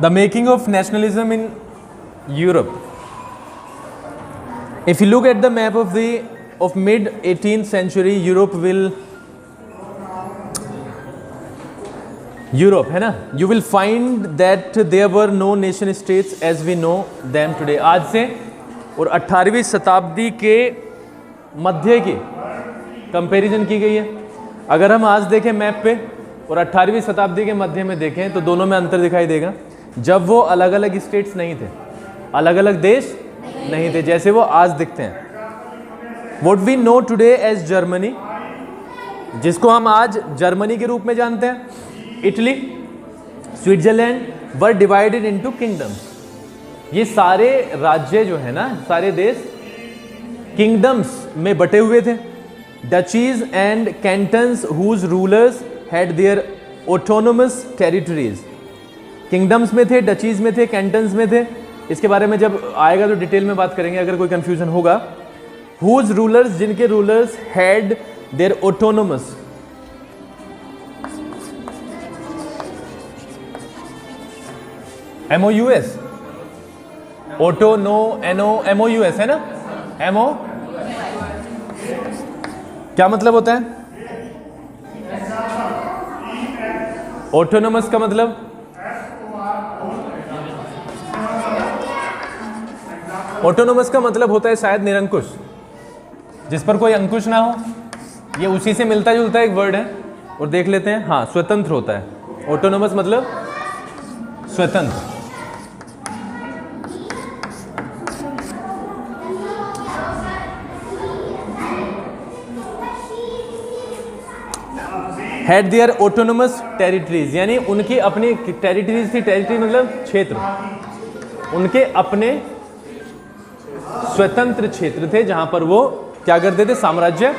The making of nationalism in Europe. If you look at the map of mid 18th century, Europe है ना, you will find that there were no nation states as we know them today. आज से और 18वीं शताब्दी के मध्य की comparison की गई है। अगर हम आज देखें मैप पे और 18वीं शताब्दी के मध्य में देखें तो दोनों में अंतर दिखाई देगा। जब वो अलग अलग स्टेट्स नहीं थे, अलग अलग देश नहीं थे जैसे वो आज दिखते हैं। What we know today as Germany, जिसको हम आज जर्मनी के रूप में जानते हैं, Italy, Switzerland were divided into kingdoms. ये सारे राज्य जो है ना, सारे देश किंगडम्स में बटे हुए थे। Duchies and cantons whose rulers had their autonomous territories. किंगडम्स में थे, डचीज में थे, कैंटन्स में थे। इसके बारे में जब आएगा तो डिटेल में बात करेंगे अगर कोई कंफ्यूजन होगा। हुज रूलर्स, जिनके rulers had their autonomous, MOUS, autonomous NO MOUS है ना, MO क्या मतलब होता है? ऑटोनोमस का मतलब होता है शायद निरंकुश, जिस पर कोई अंकुश ना हो। ये उसी से मिलता जुलता एक वर्ड है और देख लेते हैं। हाँ, स्वतंत्र होता है। ऑटोनोमस मतलब स्वतंत्र। हैड देयर ऑटोनोमस टेरिटरीज, यानी उनकी अपनी टेरिटरीज थी। टेरिटरी मतलब क्षेत्र, उनके अपने स्वतंत्र क्षेत्र थे जहां पर वो क्या करते थे? साम्राज्य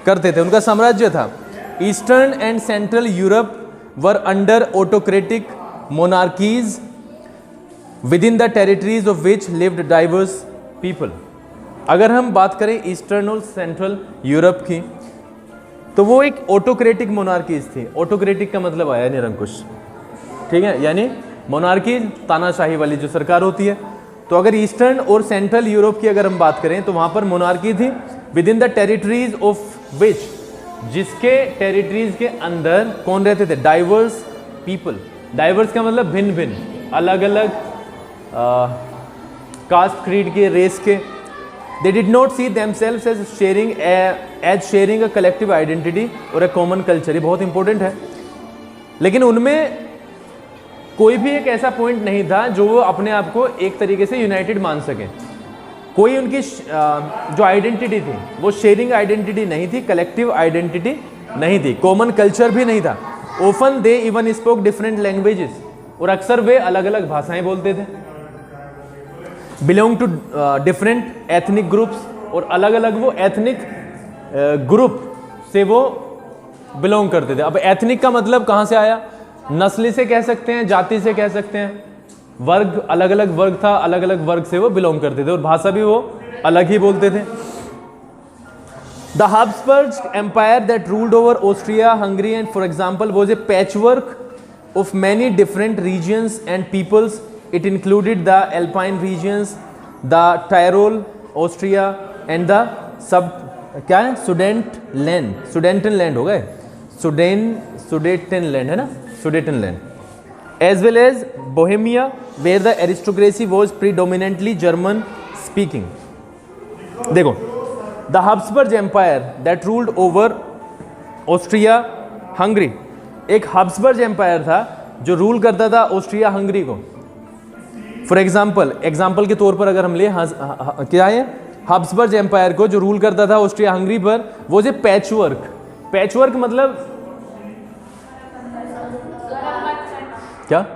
करते थे। उनका साम्राज्य था। Eastern and central Europe were under autocratic monarchies with in the territories of which lived diverse people. अगर हम बात करें ईस्टर्न और सेंट्रल यूरोप की, तो वो एक ऑटोक्रेटिक मोनार्कीज थी। ऑटोक्रेटिक का मतलब आया निरंकुश, ठीक है, यानी मोनार्की तानाशाही वाली जो सरकार होती है। तो अगर ईस्टर्न और सेंट्रल यूरोप की अगर हम बात करें तो वहां पर मोनार्की थी with in the territories of which, जिसके टेरिटरीज के अंदर कौन रहते थे? Diverse people. डाइवर्स का मतलब भिन्न भिन्न, अलग अलग कास्ट, क्रीड के, रेस के। They did not see themselves as sharing a collective identity or a common culture। ये बहुत इंपॉर्टेंट है। लेकिन उनमें कोई भी एक ऐसा पॉइंट नहीं था जो वो अपने आप को एक तरीके से यूनाइटेड मान सके। कोई उनकी जो आइडेंटिटी थी वो शेयरिंग आइडेंटिटी नहीं थी, कलेक्टिव आइडेंटिटी नहीं थी, कॉमन कल्चर भी नहीं था। Often they even spoke different languages, और अक्सर वे अलग अलग भाषाएं बोलते थे। Belong to different ethnic groups, और अलग अलग वो एथनिक ग्रुप से वो बिलोंग करते थे। अब एथनिक का मतलब कहाँ से आया? नस्ल से कह सकते हैं, जाति से कह सकते हैं, वर्ग, अलग अलग वर्ग था, अलग अलग वर्ग से वो बिलोंग करते थे, और भाषा भी वो अलग ही बोलते थे। The Habsburg empire that ruled over Austria, Hungary and for example was a patchwork of many different regions and peoples. It included the Alpine regions, the Tyrol, Austria, and the क्या है? Sudetenland हो गए, Sudetenland है ना, Sudetenland, as well as Bohemia, where the aristocracy was predominantly German speaking. देखो, the Habsburg Empire that ruled over Austria, Hungary, एक Habsburg Empire था जो रूल करता था ऑस्ट्रिया हंगरी को। फॉर एग्जाम्पल के तौर पर अगर हम ले, क्या है? हाब्सबर्ग एम्पायर को जो रूल करता था ऑस्ट्रिया हंगरी पर, वो जो पैचवर्क। पैचवर्क मतलब क्या?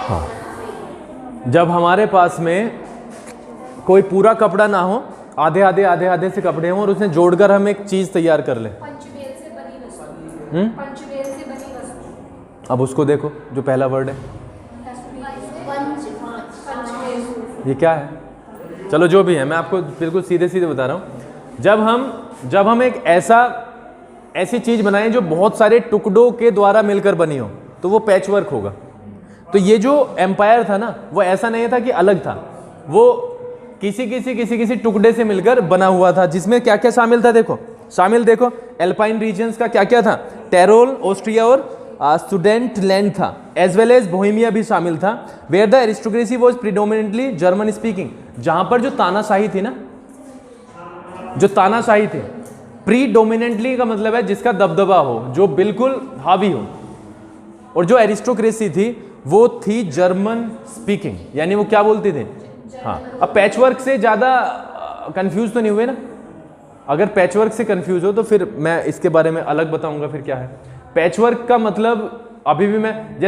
हाँ, जब हमारे पास में कोई पूरा कपड़ा ना हो, आधे आधे आधे आधे से कपड़े हों और उसने जोड़कर हम एक चीज तैयार कर ले। अब उसको देखो, जो पहला वर्ड है ये क्या है? चलो जो भी है, मैं आपको बिल्कुल सीधे सीधे बता रहा हूँ। जब हम एक ऐसा ऐसी चीज बनाएं जो बहुत सारे टुकड़ों के द्वारा मिलकर बनी हो, तो वो पैचवर्क होगा। तो ये जो एम्पायर था ना, वो ऐसा नहीं था कि अलग था, वो किसी टुकड़े से मिलकर बना हुआ था, जिसमें क्या क्या शामिल था देखो, देखो एल्पाइन रीजन्स का क्या क्या था, टेरोल, ऑस्ट्रिया और स्टूडेंट लैंड था, एज वेल एज बोहेमिया भी शामिल था, where the aristocracy was predominantly German speaking, जहां पर जो तानाशाही थी ना, जो तानाशाही थी, प्रीडोमिनेंटली का मतलब है जिसका दबदबा हो, जो बिल्कुल हावी हो, और जो एरिस्टोक्रेसी थी वो थी जर्मन स्पीकिंग, यानी वो क्या बोलती थी। हाँ, अब पैचवर्क से ज़्यादा कंफ्यूज तो नहीं हुए ना? अगर पैचवर्क से कंफ्यूज हो तो फिर मैं इसके बारे में अलग बताऊंगा फिर क्या है पैचवर्क का मतलब। अभी भी मैं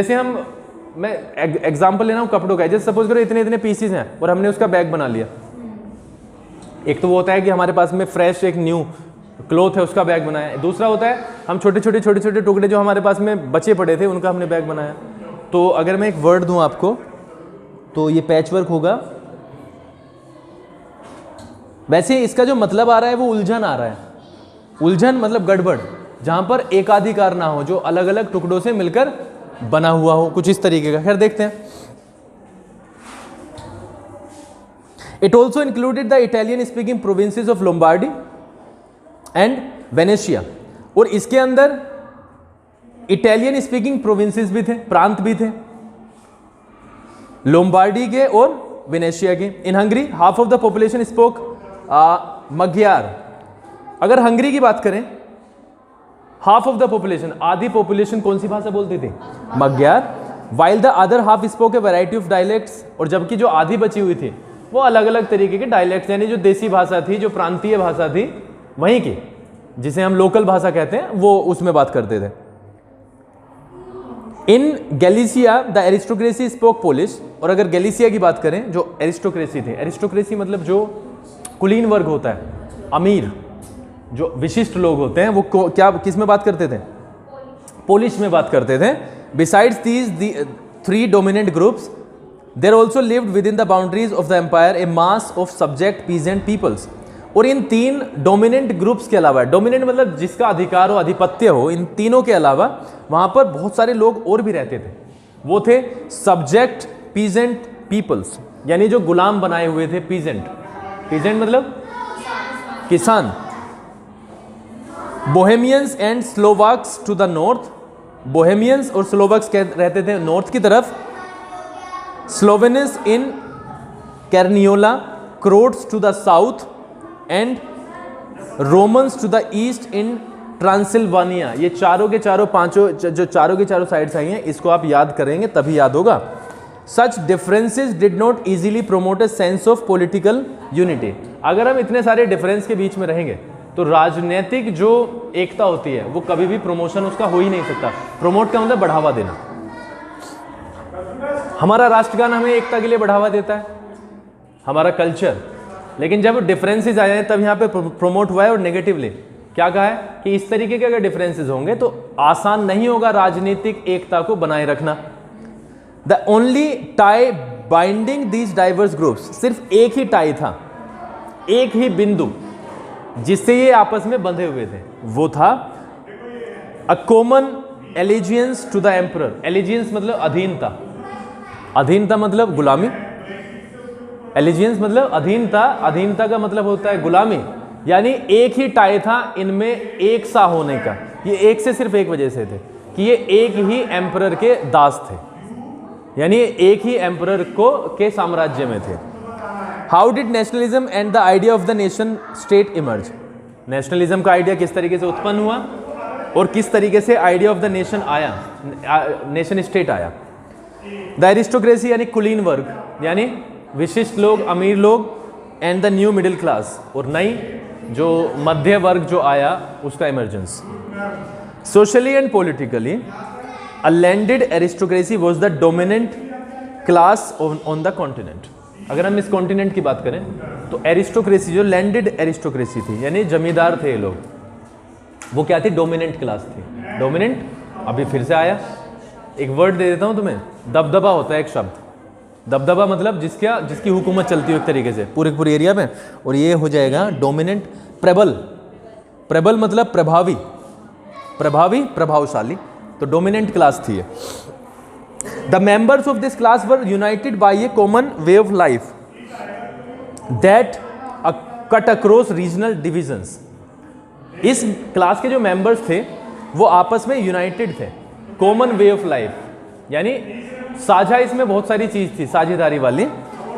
एग्जांपल ले रहा हूँ कपड़ों का, जैसे सपोज करो इतने इतने पीसेस हैं और हमने उसका बैग बना लिया। एक तो वो होता है कि हमारे पास में फ्रेश एक न्यू क्लॉथ है उसका बैग बनाया, दूसरा होता है हम छोटे छोटे टुकड़े जो हमारे पास में बचे पड़े थे उनका हमने बैग बनाया। तो अगर मैं एक वर्ड दूं आपको तो ये पैचवर्क होगा। वैसे इसका जो मतलब आ रहा है वो उलझन आ रहा है, उलझन मतलब गड़बड़, जहां पर एकाधिकार ना हो, जो अलग अलग टुकड़ों से मिलकर बना हुआ हो, कुछ इस तरीके का। खैर देखते हैं। It also included the Italian speaking provinces of Lombardy and Venetia, और इसके अंदर इटालियन स्पीकिंग प्रोविंसेस भी थे, प्रांत भी थे, लोम्बार्डी के और वेनेशिया के। In Hungary half of the population spoke Magyar. अगर हंगरी की बात करें, हाफ ऑफ द पॉपुलेशन, आधी पॉपुलेशन कौन सी भाषा बोलती थी? Magyar. While the other half spoke a variety of dialects, और जबकि जो आधी बची हुई थी वो अलग अलग तरीके के डायलेक्ट्स, यानी जो देसी भाषा थी, जो प्रांतीय भाषा थी वहीं की, जिसे हम लोकल भाषा कहते हैं, वो उसमें बात करते थे। In Galicia the aristocracy spoke Polish, और अगर गैलिसिया की बात करें, जो एरिस्टोक्रेसी थे, एरिस्टोक्रेसी मतलब जो कुलीन वर्ग होता है, अमीर जो विशिष्ट लोग होते हैं, वो क्या किस में बात करते थे? पोलिश में बात करते थे। Besides these three dominant groups there also lived within the boundaries of the empire a mass of subject peasant peoples. और इन तीन डोमिनेंट ग्रुप्स के अलावा, डोमिनेंट मतलब जिसका अधिकार हो, आधिपत्य हो, इन तीनों के अलावा वहां पर बहुत सारे लोग और भी रहते थे। वो थे सब्जेक्ट पीजेंट पीपल्स, यानी जो गुलाम बनाए हुए थे। पीजेंट, पीजेंट मतलब किसान। Bohemians and Slovaks to the north, Bohemians और स्लोवाक्स रहते थे नॉर्थ की तरफ। Slovenes in Carniola, Croats to the south and Romans to the east in Transylvania. ये चारों के चारों पांचों, जो चारों के चारों साइड्स आई हैं, इसको आप याद करेंगे तभी याद होगा। Such differences did not easily promote a sense of political unity. अगर हम इतने सारे डिफरेंस के बीच में रहेंगे तो राजनीतिक जो एकता होती है वो कभी भी प्रमोशन उसका हो ही नहीं सकता। प्रमोट का मतलब बढ़ावा देना। हमारा राष्ट्रगान हमें एकता के लिए बढ़ावा देता है, हमारा कल्चर, लेकिन जब डिफरेंसेस आए हैं तब यहाँ पे प्रमोट हुआ है। और नेगेटिवली क्या कहा है कि इस तरीके के अगर डिफरेंसेस होंगे तो आसान नहीं होगा राजनीतिक एकता को बनाए रखना। The only tie binding these diverse groups, सिर्फ एक ही टाई था, एक ही बिंदु जिससे ये आपस में बंधे हुए थे, वो था a common allegiance to the emperor. Allegiance मतलब अधीनता, अधीनता मतलब गुलामी। एलिजियंस मतलब अधीनता, अधीनता का मतलब होता है गुलामी। यानी एक ही टाई था इनमें एक सा होने का। ये एक से सिर्फ एक वजह से थे कि ये एक ही एम्परर के दास थे, यानी एक ही एम्परर को के साम्राज्य में थे। How did nationalism and the idea of the nation state emerge. Nationalism का आइडिया किस तरीके से उत्पन्न हुआ और किस तरीके से आइडिया ऑफ द नेशन आया, नेशन स्टेट आया। द एरिस्टोक्रेसी यानी कुलीन वर्ग, यानी विशिष्ट लोग, अमीर लोग, and the new middle class, और नई जो मध्य वर्ग जो आया उसका emergence. Socially and politically a landed aristocracy was the dominant class on the continent. अगर हम इस कॉन्टिनेंट की बात करें तो एरिस्टोक्रेसी, जो लैंडेड एरिस्टोक्रेसी थी, यानी जमींदार थे ये लोग, वो क्या थी? डोमिनेंट क्लास थी। डोमिनेंट अभी फिर से आया, एक वर्ड दे देता हूं तुम्हें, दबदबा होता है एक शब्द। दबदबा मतलब जिसकी हुकूमत चलती हो एक तरीके से पूरे एरिया में, और ये हो जाएगा डोमिनेंट। प्रेबल, प्रेबल मतलब प्रभावी, प्रभावी, प्रभावशाली, तो डोमिनेंट क्लास थी ये। The members of this class were united by a common way of life that cut across regional divisions. इस क्लास के जो मेंबर्स थे वो आपस में यूनाइटेड थे, कॉमन वे ऑफ लाइफ, यानी साझा इसमें बहुत सारी चीज थी साझेदारी वाली,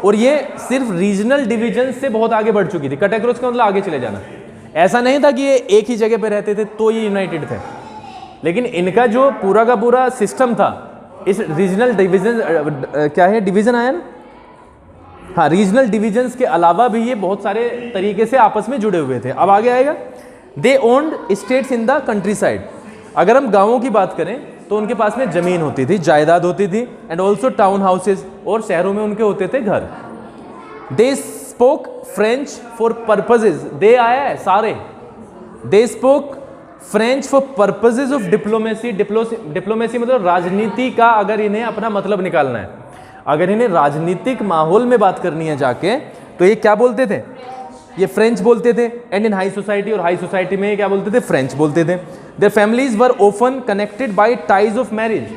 और ये सिर्फ रीजनल डिवीजन से बहुत आगे बढ़ चुकी थी। कट अक्रॉस का मतलब आगे चले जाना, ऐसा नहीं था कि ये एक ही जगह पे रहते थे तो ये यूनाइटेड थे, लेकिन इनका जो पूरा का पूरा सिस्टम था इस रीजनल डिवीजन, क्या है डिवीजन आया ना, हाँ, रीजनल डिवीजन्स के अलावा भी ये बहुत सारे तरीके से आपस में जुड़े हुए थे। अब आगे आएगा, they owned states in the countryside. अगर हम गाँवों की बात करें तो उनके पास में जमीन होती थी, जायदाद होती थी, एंड ऑल्सो टाउन हाउसेज, और शहरों में उनके होते थे घर। They spoke French for purposes, they आया है सारे, they spoke French for purposes of diplomacy. Diplomacy मतलब राजनीति का, अगर इन्हें अपना मतलब निकालना है, अगर इन्हें राजनीतिक माहौल में बात करनी है जाके, तो ये क्या बोलते थे, ये फ्रेंच बोलते थे। एंड इन हाई सोसाइटी, और हाई सोसाइटी में ये क्या बोलते थे, फ्रेंच बोलते थे। Their families were often connected by ties of marriage,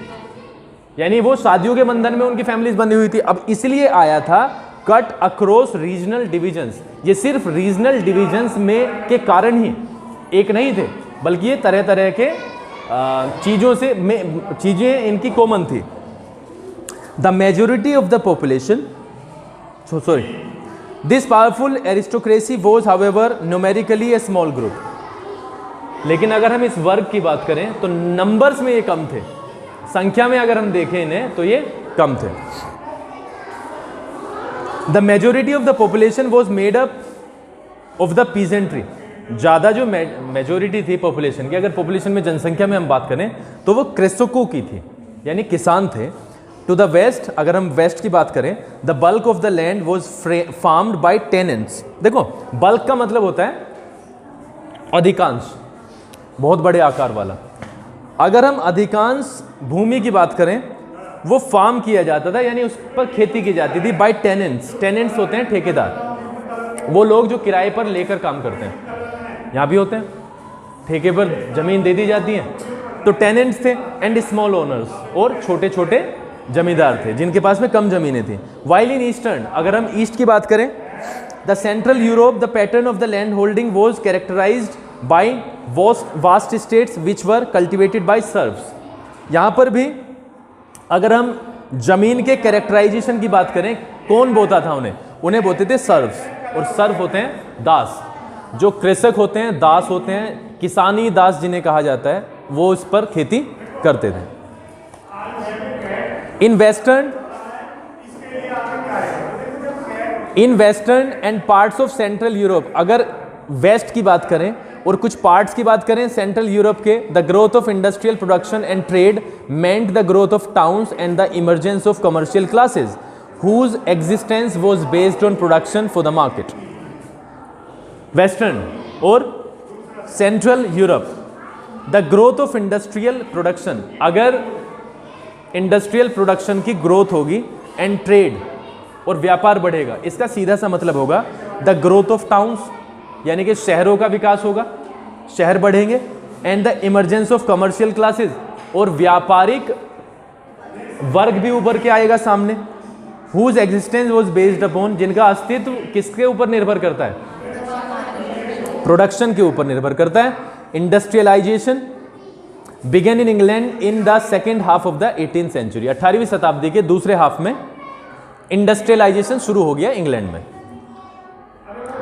यानी वो शादियों के बंधन में उनकी फैमिलीज बनी हुई थी। अब इसलिए आया था कट अक्रॉस रीजनल डिविजन्स, ये सिर्फ रीजनल डिविजन्स में के कारण ही एक नहीं थे, बल्कि ये तरह तरह के चीज़ों से चीज़ें इनकी कॉमन थी। The majority of the population, sorry, this powerful aristocracy was however numerically A small group. लेकिन अगर हम इस वर्ग की बात करें तो नंबर्स में ये कम थे, संख्या में अगर हम देखें इन्हें तो ये कम थे। The majority of the population was made up of the peasantry. ज़्यादा जो मेजोरिटी थी पॉपुलेशन की, अगर पॉपुलेशन में जनसंख्या में हम बात करें तो वो कृषकों की थी, यानी किसान थे। टू द वेस्ट, अगर हम वेस्ट की बात करें, the bulk of the land was farmed by tenants. देखो, बल्क का मतलब होता है अधिकांश, बहुत बड़े आकार वाला। अगर हम अधिकांश भूमि की बात करें, वो फार्म किया जाता था, यानी उस पर खेती की जाती थी बाय टेनेंट्स। टेनेंट्स होते हैं ठेकेदार, वो लोग जो किराए पर लेकर काम करते हैं, यहाँ भी होते हैं, ठेके पर जमीन दे दी जाती है, तो टेनेंट्स थे। एंड स्मॉल ओनर्स, और छोटे छोटे जमींदार थे जिनके पास में कम जमीनें थी। वाइल इन ईस्टर्न, अगर हम ईस्ट की बात करें, the central Europe, the pattern of the land holding was characterised by vast estates which were cultivated by serfs. यहाँ पर भी अगर हम जमीन के कैरेक्टराइजेशन की बात करें, कौन बोता था उन्हें, उन्हें बोते थे सर्व्स, और सर्व होते हैं दास। जो कृषक होते हैं दास होते हैं, किसानी दास जिन्हें कहा जाता है, वो इस पर खेती करते थे। In western and parts of central Europe, अगर वेस्ट की बात करें और कुछ पार्ट्स की बात करें सेंट्रल यूरोप के, the growth of industrial production and trade meant the growth of towns and the emergence of commercial classes whose existence was based on production for the market. Western और central Europe, the growth of industrial production, अगर industrial production की growth होगी and trade और व्यापार बढ़ेगा, इसका सीधा सा मतलब होगा द ग्रोथ ऑफ टाउन्स, यानी कि शहरों का विकास होगा, शहर बढ़ेंगे, and the emergence of commercial classes, और व्यापारिक वर्ग भी उभर के आएगा सामने। whose existence was based upon, जिनका अस्तित्व किसके ऊपर निर्भर करता है, प्रोडक्शन के ऊपर निर्भर करता है। Industrialisation began in England in the second half of the 18th century, 18वीं शताब्दी के दूसरे हाफ में इंडस्ट्रियलाइजेशन शुरू हो गया इंग्लैंड में।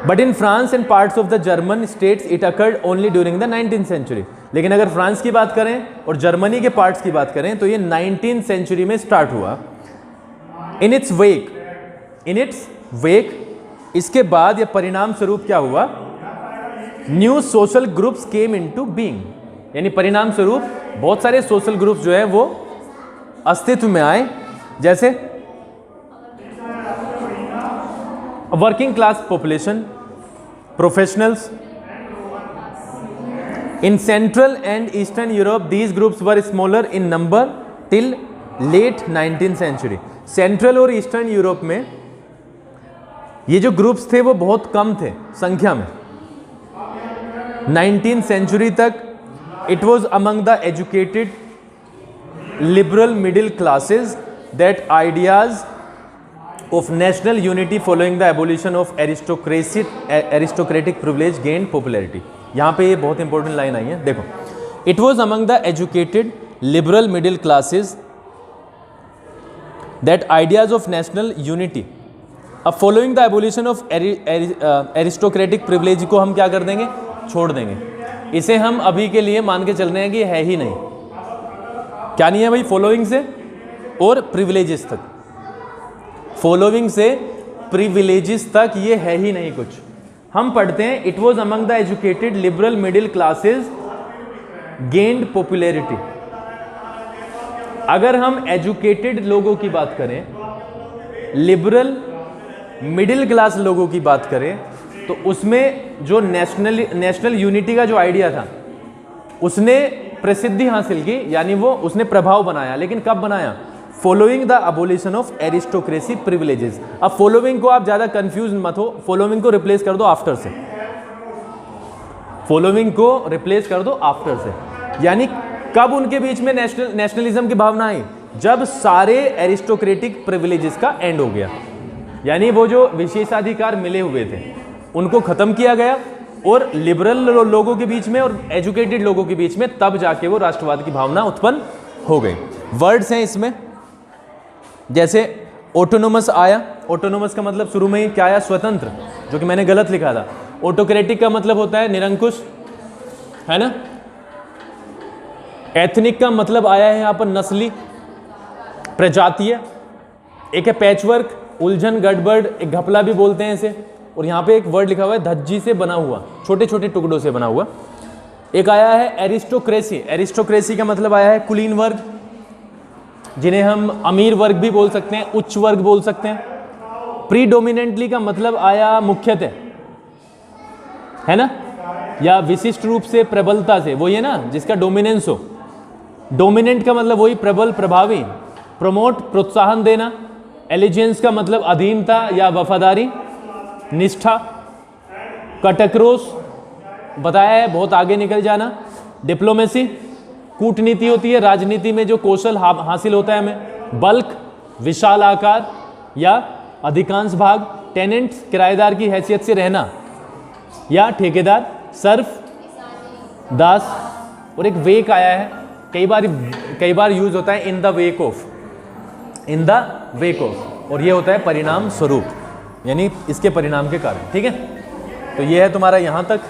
But in France and parts of the German states it occurred only during the 19th century. लेकिन अगर फ्रांस की बात करें और जर्मनी के पार्ट्स की बात करें तो ये 19th सेंचुरी में स्टार्ट हुआ। इन इट्स वेक, इसके बाद या परिणाम स्वरूप क्या हुआ, new social groups came into being, यानी परिणाम स्वरूप बहुत सारे सोशल ग्रुप्स जो है वो अस्तित्व में आए, जैसे working class population, professionals. In central and eastern Europe these groups were smaller in number till late 19th century. Central और ईस्टर्न यूरोप में ये जो ग्रुप्स थे वो बहुत कम थे संख्या में। 19th सेंचुरी तक it was among the educated liberal middle classes that ideas of national unity following the abolition of aristocratic privilege gained popularity. यहाँ पे ये बहुत इंपॉर्टेंट लाइन आई है, देखो. It was among the educated liberal middle classes that ideas of national unity अब following the abolition of aristocratic privilege को हम क्या कर देंगे, छोड़ देंगे. इसे हम अभी के लिए मान के चल रहे हैं कि है ही नहीं. क्या नहीं है भाई, फॉलोइंग से और प्रिविलेजेस तक, फॉलोइंग से प्रिविलेजेस तक ये है ही नहीं कुछ. हम पढ़ते हैं it was among the educated liberal middle classes gained popularity. अगर हम एजुकेटेड लोगों की बात करें, लिबरल मिडिल क्लास लोगों की बात करें, तो उसमें जो नेशनल यूनिटी का जो आइडिया था उसने प्रसिद्धि हासिल की, यानी वो उसने प्रभाव बनाया. लेकिन कब बनाया? Following the abolition of aristocracy privileges. अब फॉलोइंग को आप ज्यादा कंफ्यूज मत हो, फॉलोइंग को रिप्लेस कर दो आफ्टर से. फॉलोइंग को रिप्लेस कर दो आफ्टर से. यानी कब उनके बीच में नेशनलिज्म की भावना आई? जब सारे एरिस्टोक्रेटिक प्रिविलेजेस का एंड हो गया, यानी वो जो विशेषाधिकार मिले हुए थे उनको खत्म किया गया, और लिबरल लोगों के बीच में और एजुकेटेड लोगों के बीच में तब जाके वो राष्ट्रवाद की भावना उत्पन्न हो गई. वर्ड्स हैं इसमें, जैसे ऑटोनोमस आया. ऑटोनोमस का मतलब शुरू में ही क्या आया? स्वतंत्र, जो कि मैंने गलत लिखा था. ऑटोक्रेटिक का मतलब होता है निरंकुश, है ना. एथनिक का मतलब आया है यहाँ पर नस्ली, प्रजातीय. एक है पैचवर्क, उलझन गड़बड़, एक घपला भी बोलते हैं इसे. और यहाँ पे एक वर्ड लिखा हुआ है धज्जी से बना हुआ, छोटे छोटे टुकड़ों से बना हुआ. एक आया है एरिस्टोक्रेसी. एरिस्टोक्रेसी का मतलब आया है कुलीन वर्ग, जिन्हें हम अमीर वर्ग भी बोल सकते हैं, उच्च वर्ग बोल सकते हैं. प्रीडोमिनेंटली का मतलब आया मुख्यतः, है ना, या विशिष्ट रूप से, प्रबलता से, वो ये ना जिसका डोमिनेंस हो. डोमिनेंट का मतलब वही प्रबल, प्रभावी. प्रमोट, प्रोत्साहन देना. एलिजेंस का मतलब अधीनता या वफादारी, निष्ठा. कटक्रोश बताया है, बहुत आगे निकल जाना. डिप्लोमेसी, कूटनीति होती है, राजनीति में जो कौशल हासिल होता है हमें. बल्क, विशाल आकार या अधिकांश भाग. टेनेंट्स, किराएदार की हैसियत से रहना या ठेकेदार. सर्फ, दास. और एक वेक आया है, कई बार यूज होता है in the wake of, in the wake of, और ये होता है परिणाम स्वरूप, यानी इसके परिणाम के कारण. ठीक है, तो ये है तुम्हारा यहाँ तक.